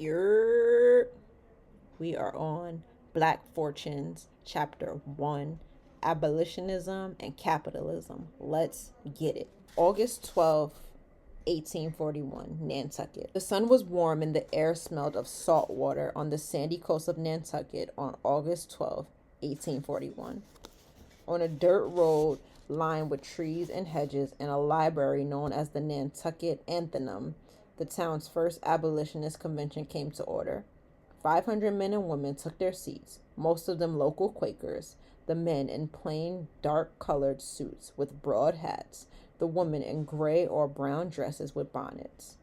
Here we are on Black Fortunes, Chapter 1, Abolitionism and Capitalism. Let's get it. August 12th, 1841, Nantucket. The sun was warm and the air smelled of salt water on the sandy coast of Nantucket on August 12th, 1841. On a dirt road lined with trees and hedges and a library known as the Nantucket Athenaeum, the town's first abolitionist convention came to order. 500 men and women took their seats, most of them local Quakers, the men in plain, dark-colored suits with broad hats, the women in gray or brown dresses with bonnets.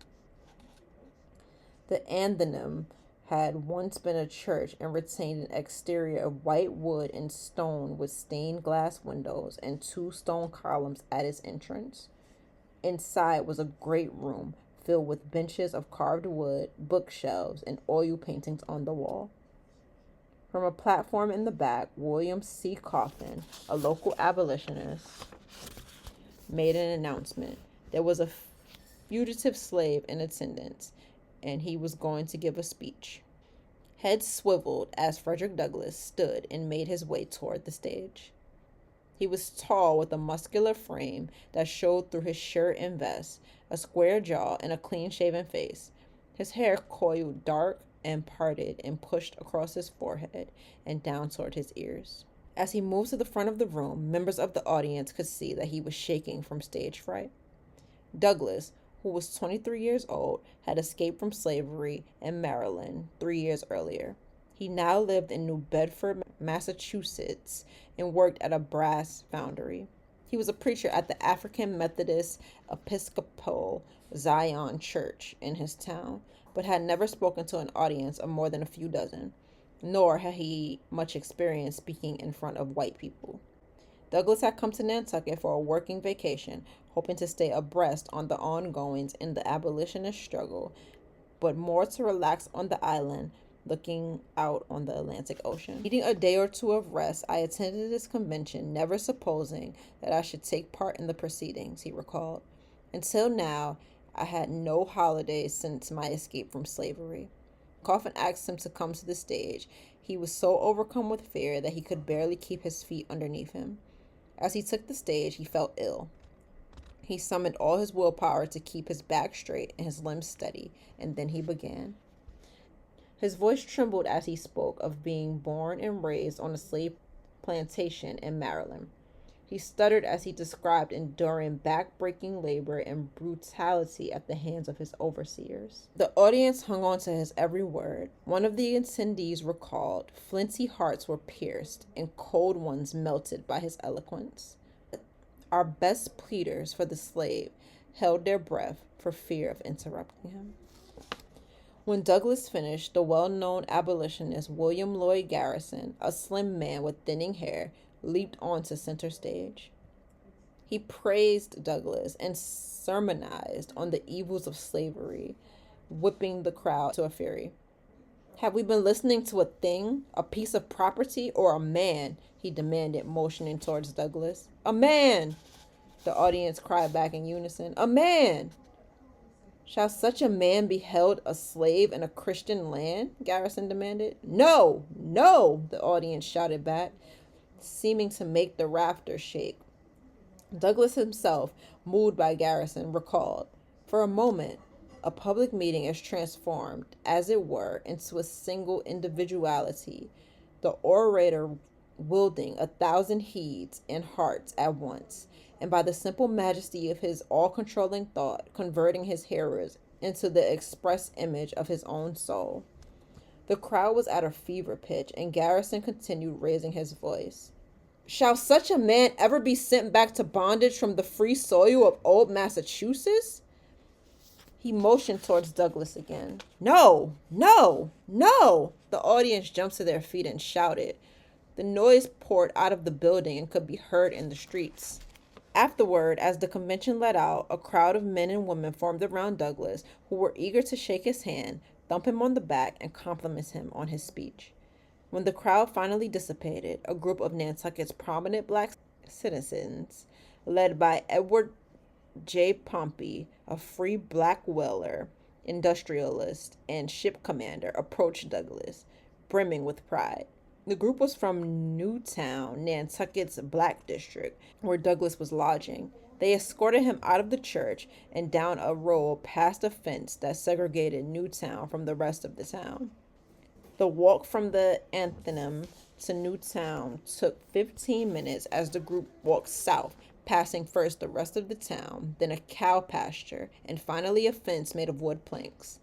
The Athenaeum had once been a church and retained an exterior of white wood and stone with stained glass windows and 2 stone columns at its entrance. Inside was a great room filled with benches of carved wood, bookshelves, and oil paintings on the wall. From a platform in the back, William C. Coffin, a local abolitionist, made an announcement. There was a fugitive slave in attendance, and he was going to give a speech. Heads swiveled as Frederick Douglass stood and made his way toward the stage. He was tall with a muscular frame that showed through his shirt and vest, a square jaw, and a clean-shaven face. His hair coiled dark and parted and pushed across his forehead and down toward his ears. As he moved to the front of the room, members of the audience could see that he was shaking from stage fright. Douglass, who was 23 years old, had escaped from slavery in Maryland 3 years earlier. He now lived in New Bedford, Massachusetts, and worked at a brass foundry. He was a preacher at the African Methodist Episcopal Zion Church in his town, but had never spoken to an audience of more than a few dozen, nor had he much experience speaking in front of white people. Douglass had come to Nantucket for a working vacation, hoping to stay abreast on the ongoings in the abolitionist struggle, but more to relax on the island, looking out on the Atlantic Ocean. Needing a day or two of rest, I attended this convention, never supposing that I should take part in the proceedings, he recalled. Until now, I had no holidays since my escape from slavery. Coffin asked him to come to the stage. He was so overcome with fear that he could barely keep his feet underneath him. As he took the stage, he felt ill. He summoned all his willpower to keep his back straight and his limbs steady, and then he began. His voice trembled as he spoke of being born and raised on a slave plantation in Maryland. He stuttered as he described enduring back-breaking labor and brutality at the hands of his overseers. The audience hung on to his every word. One of the attendees recalled, flinty hearts were pierced and cold ones melted by his eloquence. Our best pleaders for the slave held their breath for fear of interrupting him. When Douglass finished, the well-known abolitionist William Lloyd Garrison, a slim man with thinning hair, leaped onto center stage. He praised Douglass and sermonized on the evils of slavery, whipping the crowd to a fury. Have we been listening to a thing, a piece of property, or a man? He demanded, motioning towards Douglass. A man! The audience cried back in unison. A man! Shall such a man be held a slave in a Christian land? Garrison demanded. No, no, the audience shouted back, seeming to make the rafters shake. Douglass himself, moved by Garrison, recalled, for a moment, a public meeting is transformed, as it were, into a single individuality, the orator wielding 1,000 heads and hearts at once, and by the simple majesty of his all-controlling thought, converting his hearers into the express image of his own soul. The crowd was at a fever pitch, and Garrison continued, raising his voice. Shall such a man ever be sent back to bondage from the free soil of old Massachusetts? He motioned towards Douglass again. No, no, no! The audience jumped to their feet and shouted. The noise poured out of the building and could be heard in the streets. Afterward, as the convention let out, a crowd of men and women formed around Douglass, who were eager to shake his hand, thump him on the back, and compliment him on his speech. When the crowd finally dissipated, a group of Nantucket's prominent black citizens, led by Edward J. Pompey, a free black whaler, industrialist, and ship commander, approached Douglas, brimming with pride. The group was from Newtown, Nantucket's Black District, where Douglas was lodging. They escorted him out of the church and down a road past a fence that segregated Newtown from the rest of the town. The walk from the Anthem to Newtown took 15 minutes as the group walked south, passing first the rest of the town, then a cow pasture, and finally a fence made of wood planks.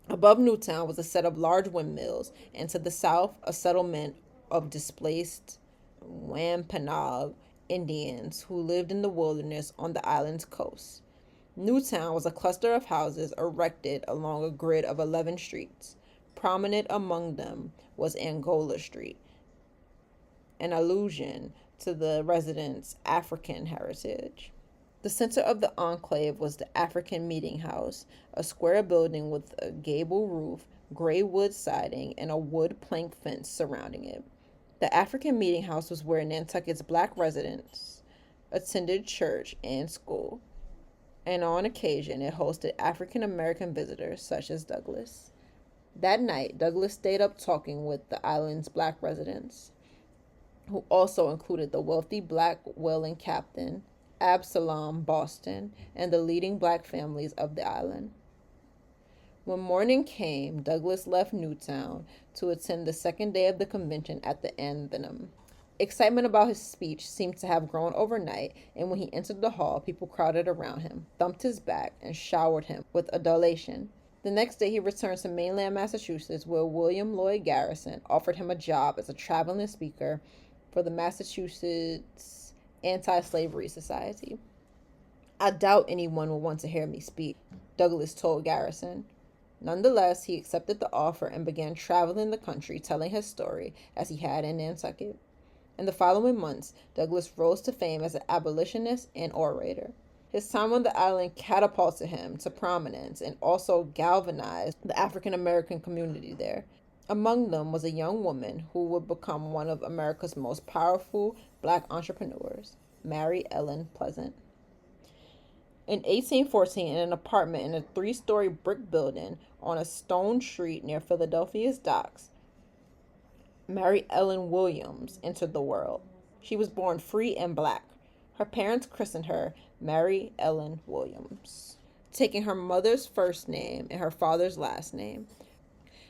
Above Newtown was a set of large windmills, and to the south, a settlement of displaced Wampanoag Indians who lived in the wilderness on the island's coast. Newtown was a cluster of houses erected along a grid of 11 streets. Prominent among them was Angola Street, an allusion to the residents' African heritage. The center of the enclave was the African Meeting House, a square building with a gable roof, gray wood siding, and a wood plank fence surrounding it. The African Meeting House was where Nantucket's black residents attended church and school, and on occasion it hosted African American visitors such as Douglas. That night, Douglas stayed up talking with the island's black residents, who also included the wealthy black whaling captain, Absalom Boston, and the leading black families of the island. When morning came, Douglas left Newtown to attend the second day of the convention at the Anthem. Excitement about his speech seemed to have grown overnight, and when he entered the hall, people crowded around him, thumped his back, and showered him with adulation. The next day, he returned to mainland Massachusetts, where William Lloyd Garrison offered him a job as a traveling speaker for the Massachusetts Anti-Slavery Society. "I doubt anyone will want to hear me speak," Douglas told Garrison. Nonetheless, he accepted the offer and began traveling the country telling his story as he had in Nantucket. In the following months, Douglas rose to fame as an abolitionist and orator. His time on the island catapulted him to prominence and also galvanized the African American community there. Among them was a young woman who would become one of America's most powerful black entrepreneurs, Mary Ellen Pleasant. In 1814, in an apartment in a 3-story brick building on a stone street near Philadelphia's docks, Mary Ellen Williams entered the world. She was born free and black. Her parents christened her Mary Ellen Williams, taking her mother's first name and her father's last name.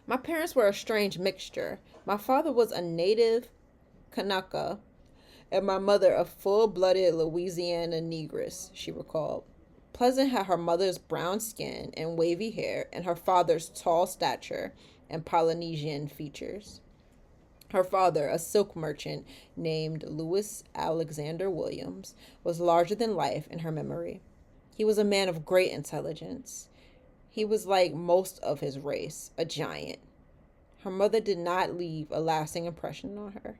"My parents were a strange mixture. My father was a native Kanaka, and my mother a full-blooded Louisiana negress," she recalled. Pleasant had her mother's brown skin and wavy hair, and her father's tall stature and Polynesian features. Her father, a silk merchant named Louis Alexander Williams, was larger than life in her memory. He was a man of great intelligence. He was like most of his race, a giant. Her mother did not leave a lasting impression on her.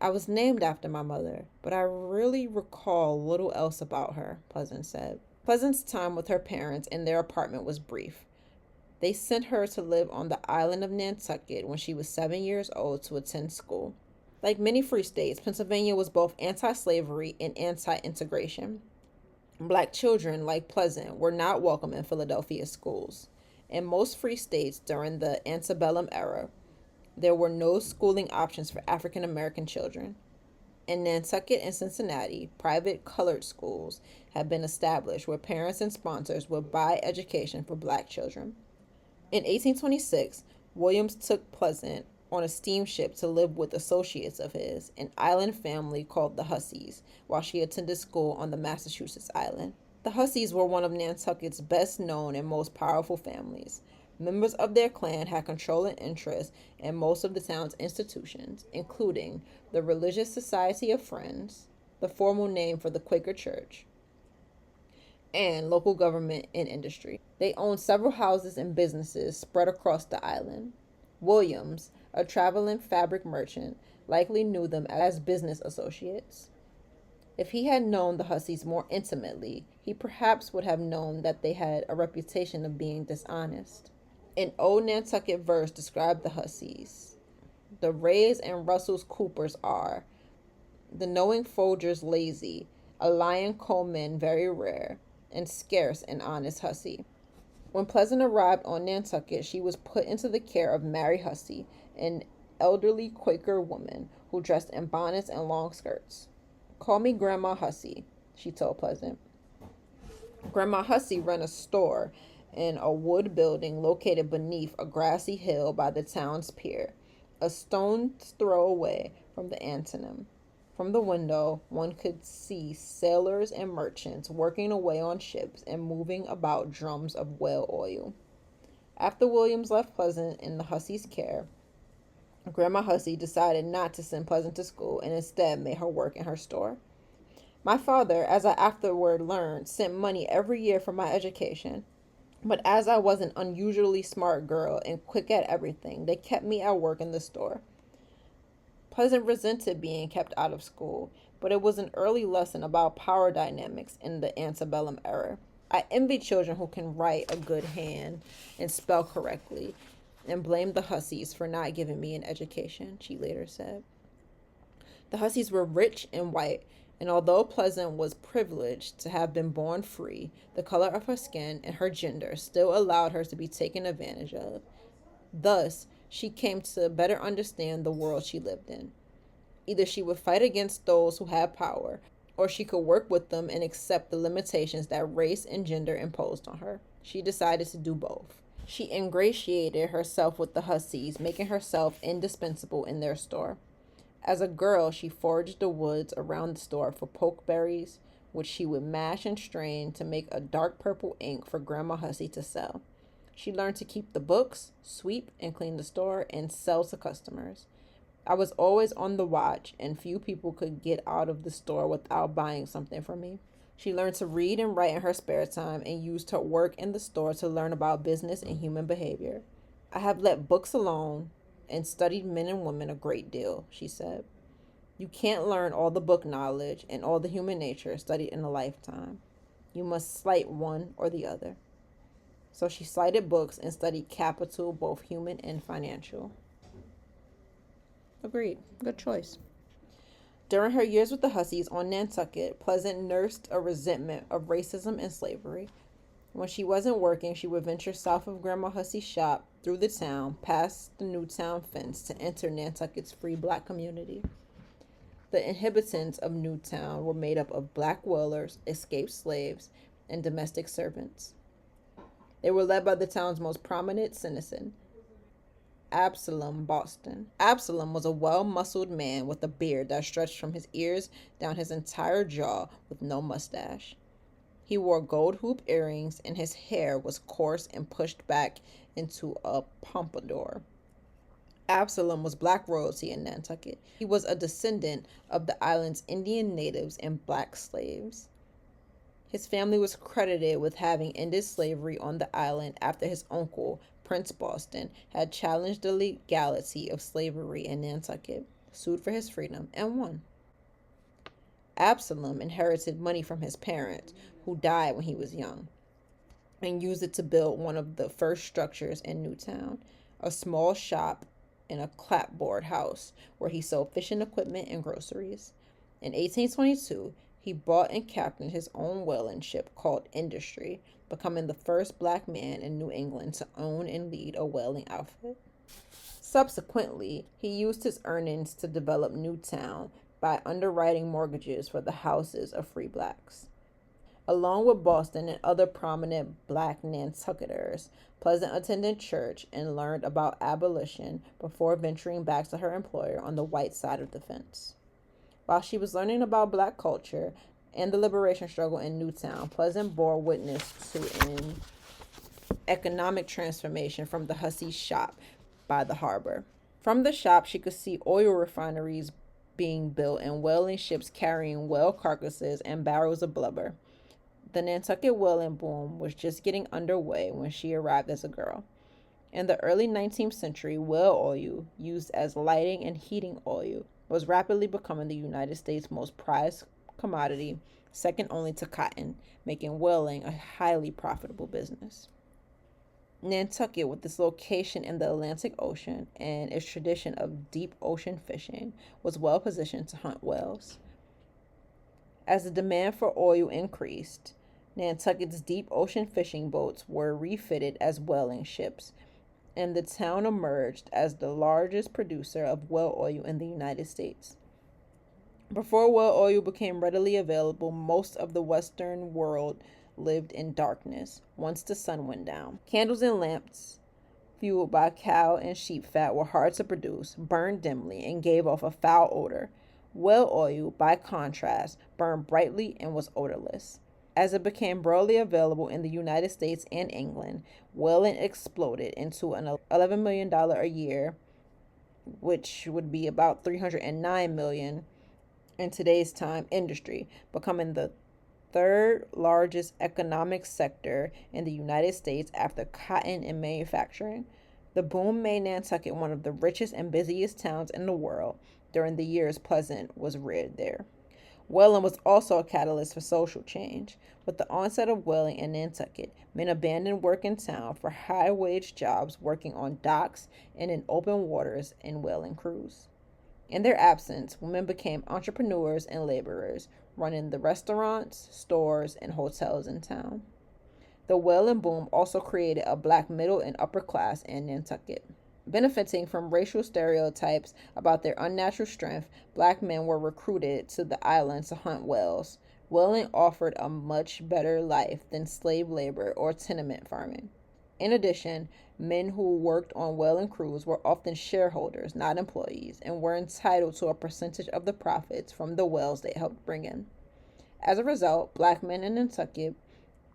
"I was named after my mother, but I really recall little else about her," Pleasant said. Pleasant's time with her parents in their apartment was brief. They sent her to live on the island of Nantucket when she was 7 years old to attend school. Like many free states, Pennsylvania was both anti-slavery and anti-integration. Black children, like Pleasant, were not welcome in Philadelphia schools. In most free states during the antebellum era, there were no schooling options for African American children. In Nantucket and Cincinnati, private colored schools had been established where parents and sponsors would buy education for black children. In 1826, Williams took Pleasant on a steamship to live with associates of his, an island family called the Hussies, while she attended school on the Massachusetts island. The Hussies were one of Nantucket's best known and most powerful families. Members of their clan had controlling interest in most of the town's institutions, including the Religious Society of Friends, the formal name for the Quaker Church, and local government and industry. They owned several houses and businesses spread across the island. Williams, a traveling fabric merchant, likely knew them as business associates. If he had known the Hussies more intimately, he perhaps would have known that they had a reputation of being dishonest. An old Nantucket verse described the Hussies. "The Rays and Russells Coopers are, the knowing Folgers lazy, a lion Coleman very rare, and scarce an honest hussy." When Pleasant arrived on Nantucket, she was put into the care of Mary Hussey, an elderly Quaker woman who dressed in bonnets and long skirts. "Call me Grandma Hussey," she told Pleasant. Grandma Hussey ran a store in a wood building located beneath a grassy hill by the town's pier, a stone's throw away from the Antietam. From the window, one could see sailors and merchants working away on ships and moving about drums of whale oil. After Williams left Pleasant in the Hussey's care, Grandma Hussey decided not to send Pleasant to school and instead made her work in her store. "My father, as I afterward learned, sent money every year for my education. But as I was an unusually smart girl and quick at everything, they kept me at work in the store." Pleasant resented being kept out of school, but it was an early lesson about power dynamics in the antebellum era. "I envy children who can write a good hand and spell correctly, and blamed the Husseys for not giving me an education," she later said. The Husseys were rich and white, and although Pleasant was privileged to have been born free, the color of her skin and her gender still allowed her to be taken advantage of. Thus, she came to better understand the world she lived in. Either she would fight against those who had power, or she could work with them and accept the limitations that race and gender imposed on her. She decided to do both. She ingratiated herself with the Husseys, making herself indispensable in their store. As a girl, she foraged the woods around the store for pokeberries, which she would mash and strain to make a dark purple ink for Grandma Hussey to sell. She learned to keep the books, sweep and clean the store, and sell to customers. "I was always on the watch, and few people could get out of the store without buying something from me." She learned to read and write in her spare time and used her work in the store to learn about business and human behavior. "I have let books alone and studied men and women a great deal," she said. "You can't learn all the book knowledge and all the human nature studied in a lifetime. You must slight one or the other." So she slighted books and studied capital, both human and financial. Agreed. Good choice. During her years with the Husseys on Nantucket, Pleasant nursed a resentment of racism and slavery. When she wasn't working, she would venture south of Grandma Hussey's shop, through the town, past the Newtown fence to enter Nantucket's free black community. The inhabitants of Newtown were made up of black whalers, escaped slaves, and domestic servants. They were led by the town's most prominent citizen, Absalom Boston. Absalom was a well-muscled man with a beard that stretched from his ears down his entire jaw with no mustache. He wore gold hoop earrings, and his hair was coarse and pushed back into a pompadour. Absalom was black royalty in Nantucket. He was a descendant of the island's Indian natives and black slaves. His family was credited with having ended slavery on the island after his uncle, Prince Boston, had challenged the legality of slavery in Nantucket, sued for his freedom, and won. Absalom inherited money from his parents, who died when he was young, and used it to build one of the first structures in Newtown, a small shop in a clapboard house where he sold fishing equipment and groceries. In 1822, he bought and captained his own whaling ship called Industry, becoming the first black man in New England to own and lead a whaling outfit. Subsequently, he used his earnings to develop Newtown by underwriting mortgages for the houses of free blacks. Along with Boston and other prominent black Nantucketers, Pleasant attended church and learned about abolition before venturing back to her employer on the white side of the fence. While she was learning about black culture and the liberation struggle in Newtown, Pleasant bore witness to an economic transformation from the Hussey's shop by the harbor. From the shop, she could see oil refineries being built and whaling ships carrying whale carcasses and barrels of blubber. The Nantucket whaling boom was just getting underway when she arrived as a girl. In the early 19th century, whale oil, used as lighting and heating oil, was rapidly becoming the United States' most prized commodity, second only to cotton, making whaling a highly profitable business. Nantucket, with its location in the Atlantic Ocean and its tradition of deep ocean fishing, was well positioned to hunt whales. As the demand for oil increased, Nantucket's deep ocean fishing boats were refitted as whaling ships, and the town emerged as the largest producer of whale oil in the United States. Before whale oil became readily available, most of the Western world lived in darkness once the sun went down. Candles and lamps, fueled by cow and sheep fat, were hard to produce, burned dimly, and gave off a foul odor. Whale oil, by contrast, burned brightly and was odorless. As it became broadly available in the United States and England, whaling exploded into an $11 million a year, which would be about $309 million in today's time, industry, becoming the third largest economic sector in the United States after cotton and manufacturing. The boom made Nantucket one of the richest and busiest towns in the world during the years Pleasant was reared there. Whaling was also a catalyst for social change. With the onset of whaling in Nantucket, men abandoned work in town for high-wage jobs working on docks and in open waters in whaling crews. In their absence, women became entrepreneurs and laborers, running the restaurants, stores, and hotels in town. The whaling boom also created a black middle and upper class in Nantucket. Benefiting from racial stereotypes about their unnatural strength, black men were recruited to the islands to hunt whales. Whaling offered a much better life than slave labor or tenement farming. In addition, men who worked on whaling crews were often shareholders, not employees, and were entitled to a percentage of the profits from the whales they helped bring in. As a result, black men in Nantucket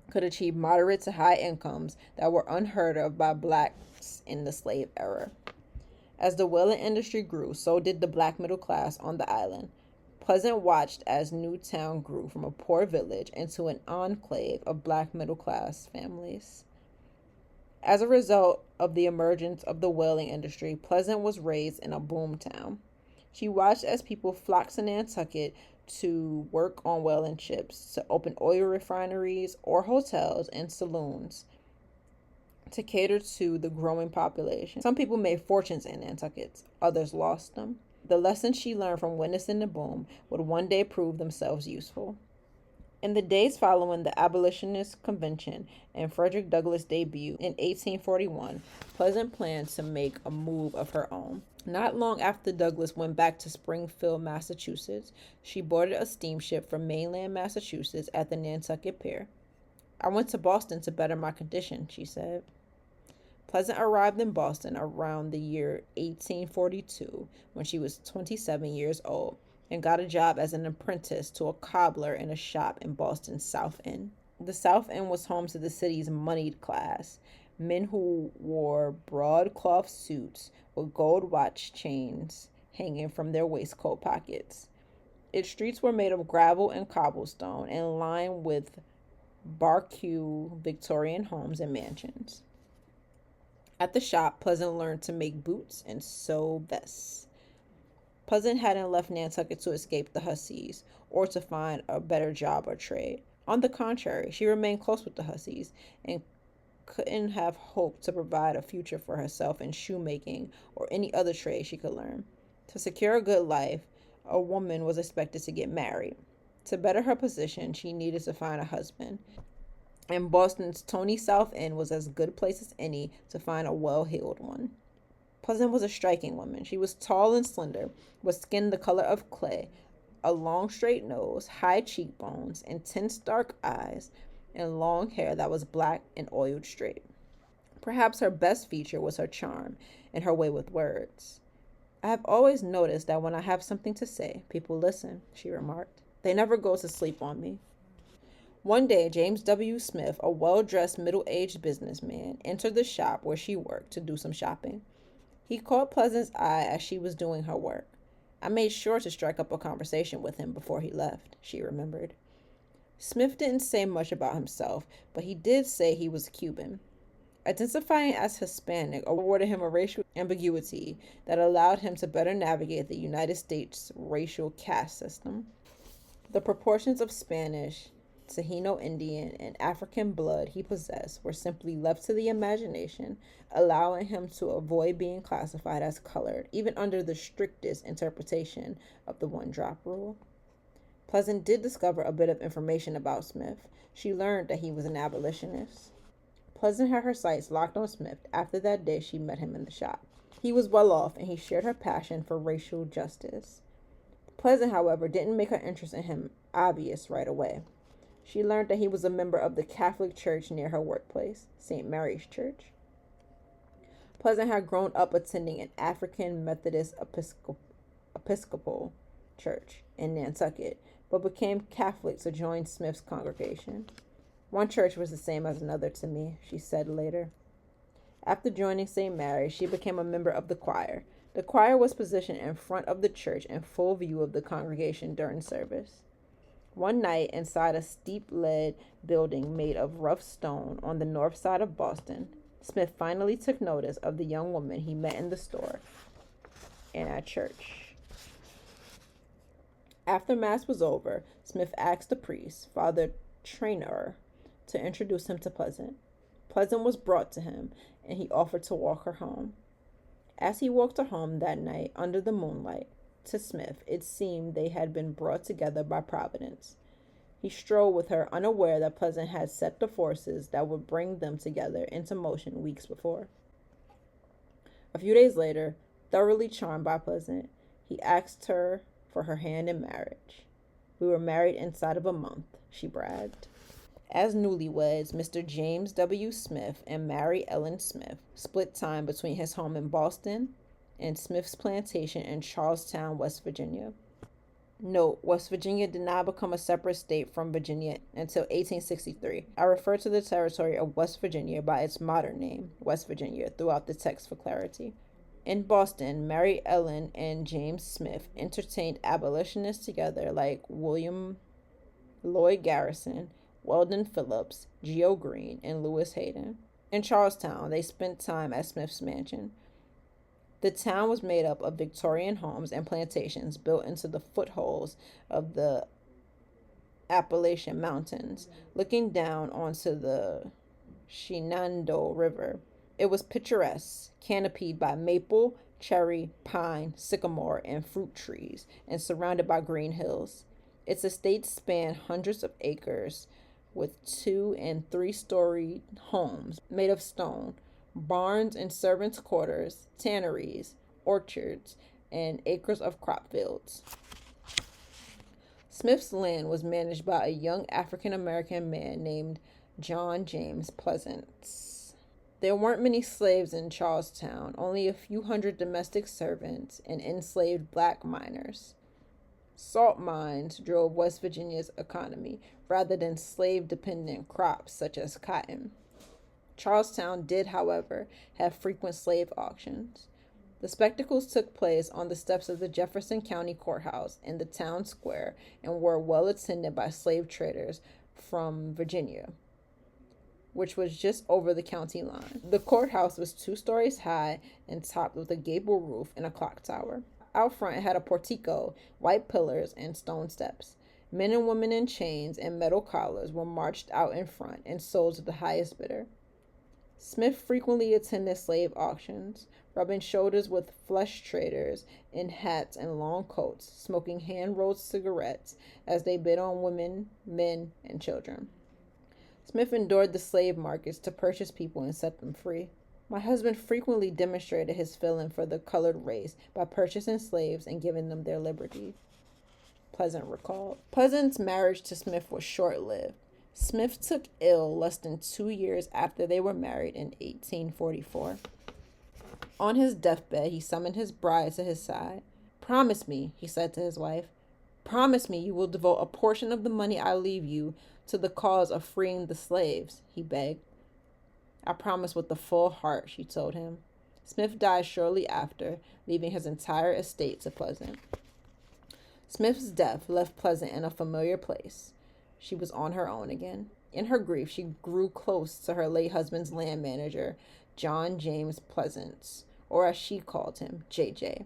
could achieve moderate to high incomes that were unheard of by blacks in the slave era. As the whaling industry grew, so did the black middle class on the island. Pleasant watched as Newtown grew from a poor village into an enclave of black middle class families. As a result of the emergence of the whaling industry, Pleasant was raised in a boom town. She watched as people flocked to Nantucket to work on whaling ships, to open oil refineries or hotels and saloons to cater to the growing population. Some people made fortunes in Nantucket, others lost them. The lessons she learned from witnessing the boom would one day prove themselves useful. In the days following the Abolitionist Convention and Frederick Douglass' debut in 1841, Pleasant planned to make a move of her own. Not long after Douglass went back to Springfield, Massachusetts, she boarded a steamship from mainland Massachusetts at the Nantucket Pier. "I went to Boston to better my condition," she said. Pleasant arrived in Boston around the year 1842 when she was 27 years old, and got a job as an apprentice to a cobbler in a shop in Boston's South End. The South End was home to the city's moneyed class, men who wore broadcloth suits with gold watch chains hanging from their waistcoat pockets. Its streets were made of gravel and cobblestone and lined with barque Victorian homes and mansions. At the shop, Pleasant learned to make boots and sew vests. Pleasant hadn't left Nantucket to escape the Hussies or to find a better job or trade. On the contrary, she remained close with the Hussies and couldn't have hoped to provide a future for herself in shoemaking or any other trade she could learn. To secure a good life, a woman was expected to get married. To better her position, she needed to find a husband. And Boston's Tony South End was as good a place as any to find a well-heeled one. Pleasant was a striking woman. She was tall and slender, with skin the color of clay, a long straight nose, high cheekbones, intense dark eyes, and long hair that was black and oiled straight. Perhaps her best feature was her charm and her way with words. "I have always noticed that when I have something to say, people listen," she remarked. "They never go to sleep on me." One day, James W. Smith, a well-dressed, middle-aged businessman, entered the shop where she worked to do some shopping. He caught Pleasant's eye as she was doing her work. "I made sure to strike up a conversation with him before he left," she remembered. Smith didn't say much about himself, but he did say he was Cuban. Identifying as Hispanic awarded him a racial ambiguity that allowed him to better navigate the United States racial caste system. The proportions of Spanish, Taino Indian, and African blood he possessed were simply left to the imagination, allowing him to avoid being classified as colored, even under the strictest interpretation of the one-drop rule. Pleasant did discover a bit of information about Smith. She learned that he was an abolitionist. Pleasant had her sights locked on Smith after that day she met him in the shop. He was well off and he shared her passion for racial justice. Pleasant, however, didn't make her interest in him obvious right away. She learned that he was a member of the Catholic Church near her workplace, St. Mary's Church. Pleasant had grown up attending an African Methodist Episcopal church in Nantucket, but became Catholic to join Smith's congregation. One church was the same as another to me, she said later. After joining St. Mary's, she became a member of the choir. The choir was positioned in front of the church in full view of the congregation during service. One night, inside a steep lead building made of rough stone on the north side of Boston, Smith finally took notice of the young woman he met in the store and at church. After Mass was over, Smith asked the priest, Father Traynor, to introduce him to Pleasant. Pleasant was brought to him, and he offered to walk her home. As he walked her home that night under the moonlight, to Smith it seemed they had been brought together by Providence. He strolled with her, unaware that Pleasant had set the forces that would bring them together into motion weeks before. A few days later, thoroughly charmed by Pleasant, he asked her for her hand in marriage. We were married inside of a month, she bragged. As newlyweds, Mr. James W. Smith and Mary Ellen Smith split time between his home in Boston and Smith's plantation in Charlestown, West Virginia. Note, West Virginia did not become a separate state from Virginia until 1863. I refer to the territory of West Virginia by its modern name, West Virginia, throughout the text for clarity. In Boston, Mary Ellen and James Smith entertained abolitionists together like William Lloyd Garrison, Weldon Phillips, Geo Green, and Lewis Hayden. In Charlestown, they spent time at Smith's mansion. The town was made up of Victorian homes and plantations built into the foothills of the Appalachian Mountains, looking down onto the Shenandoah River. It was picturesque, canopied by maple, cherry, pine, sycamore, and fruit trees, and surrounded by green hills. Its estates spanned hundreds of acres, with 2- and 3-story homes made of stone, barns and servants' quarters, tanneries, orchards, and acres of crop fields. Smith's land was managed by a young African-American man named John James Pleasant. There weren't many slaves in Charlestown, only a few hundred domestic servants and enslaved black miners. Salt mines drove West Virginia's economy rather than slave-dependent crops such as cotton. Charlestown did, however, have frequent slave auctions. The spectacles took place on the steps of the Jefferson County Courthouse in the town square and were well attended by slave traders from Virginia, which was just over the county line. The courthouse was 2 stories high and topped with a gable roof and a clock tower. Out front, it had a portico, white pillars, and stone steps. Men and women in chains and metal collars were marched out in front and sold to the highest bidder. Smith frequently attended slave auctions, rubbing shoulders with flesh traders in hats and long coats, smoking hand-rolled cigarettes as they bid on women, men, and children. Smith endured the slave markets to purchase people and set them free. My husband frequently demonstrated his feeling for the colored race by purchasing slaves and giving them their liberty, Pleasant recalled. Pleasant's marriage to Smith was short-lived. Smith took ill less than 2 years after they were married in 1844. On his deathbed, he summoned his bride to his side. Promise me, he said to his wife, promise me you will devote a portion of the money I leave you to the cause of freeing the slaves, he begged. I promise with a full heart, she told him. Smith died shortly after, leaving his entire estate to Pleasant. Smith's death left Pleasant in a familiar place. She was on her own again. In her grief, she grew close to her late husband's land manager, John James Pleasant, or as she called him, JJ,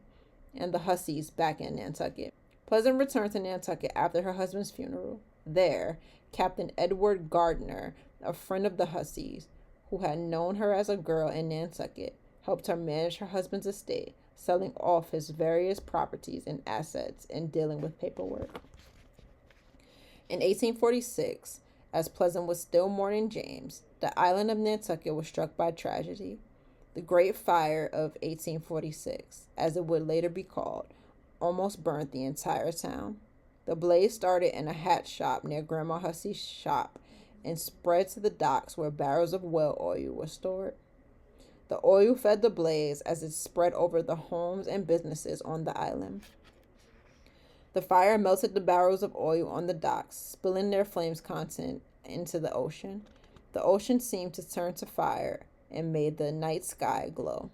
and the Hussies back in Nantucket. Pleasant returned to Nantucket after her husband's funeral. There, Captain Edward Gardner, a friend of the Hussies, who had known her as a girl in Nantucket, helped her manage her husband's estate, selling off his various properties and assets and dealing with paperwork. In 1846, as Pleasant was still mourning James, the island of Nantucket was struck by tragedy. The Great Fire of 1846, as it would later be called, almost burnt the entire town. The blaze started in a hat shop near Grandma Hussey's shop and spread to the docks where barrels of whale oil were stored. The oil fed the blaze as it spread over the homes and businesses on the island. The fire melted the barrels of oil on the docks, spilling their flames content into the ocean. The ocean seemed to turn to fire and made the night sky glow.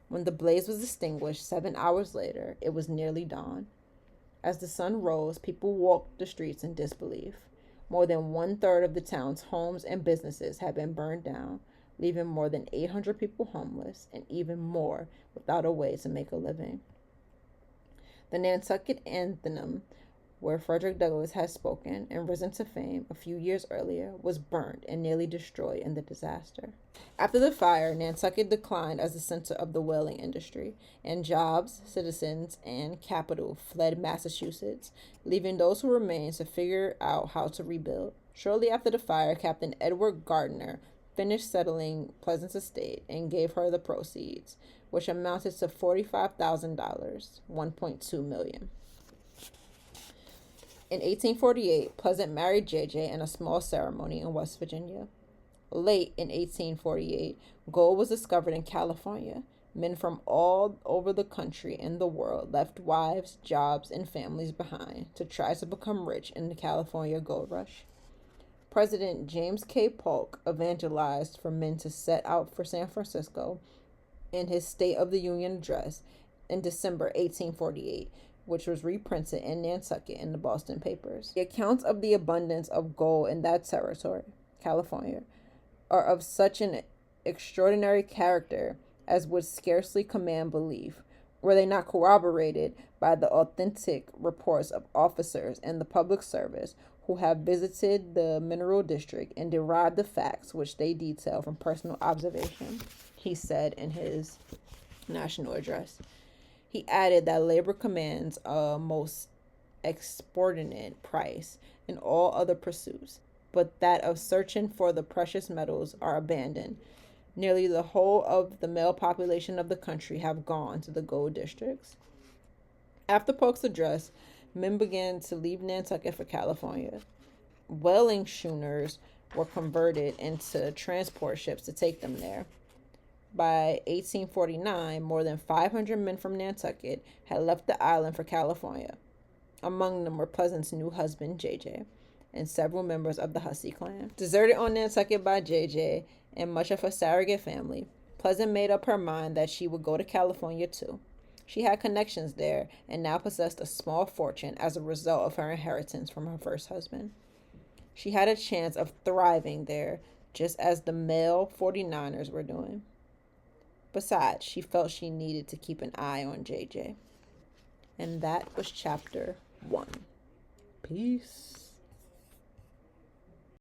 When the blaze was extinguished 7 hours later, it was nearly dawn. As the sun rose, people walked the streets in disbelief. More than 1/3 of the town's homes and businesses had been burned down, leaving more than 800 people homeless and even more without a way to make a living. The Nantucket Anthem, where Frederick Douglass had spoken and risen to fame a few years earlier, was burnt and nearly destroyed in the disaster. After the fire, Nantucket declined as the center of the whaling industry, and jobs, citizens, and capital fled Massachusetts, leaving those who remained to figure out how to rebuild. Shortly after the fire, Captain Edward Gardner finished settling Pleasant's estate and gave her the proceeds, which amounted to $45,000, $1.2 million. In 1848, Pleasant married J.J. in a small ceremony in West Virginia. Late in 1848, gold was discovered in California. Men from all over the country and the world left wives, jobs, and families behind to try to become rich in the California gold rush. President James K. Polk evangelized for men to set out for San Francisco in his State of the Union address in December 1848, which was reprinted in Nantucket in the Boston papers. The accounts of the abundance of gold in that territory, California, are of such an extraordinary character as would scarcely command belief, were they not corroborated by the authentic reports of officers in the public service who have visited the mineral district and derived the facts which they detail from personal observation, he said in his national address. He added that labor commands a most exorbitant price in all other pursuits, but that of searching for the precious metals are abandoned. Nearly the whole of the male population of the country have gone to the gold districts. After Polk's address, men began to leave Nantucket for California. Whaling schooners were converted into transport ships to take them there. By 1849, more than 500 men from Nantucket had left the island for California. Among them were Pleasant's new husband, J.J., and several members of the Hussey clan. Deserted on Nantucket by J.J. and much of her surrogate family, Pleasant made up her mind that she would go to California too. She had connections there and now possessed a small fortune as a result of her inheritance from her first husband. She had a chance of thriving there, just as the male 49ers were doing. Besides, she felt she needed to keep an eye on JJ. And that was chapter 1. Peace.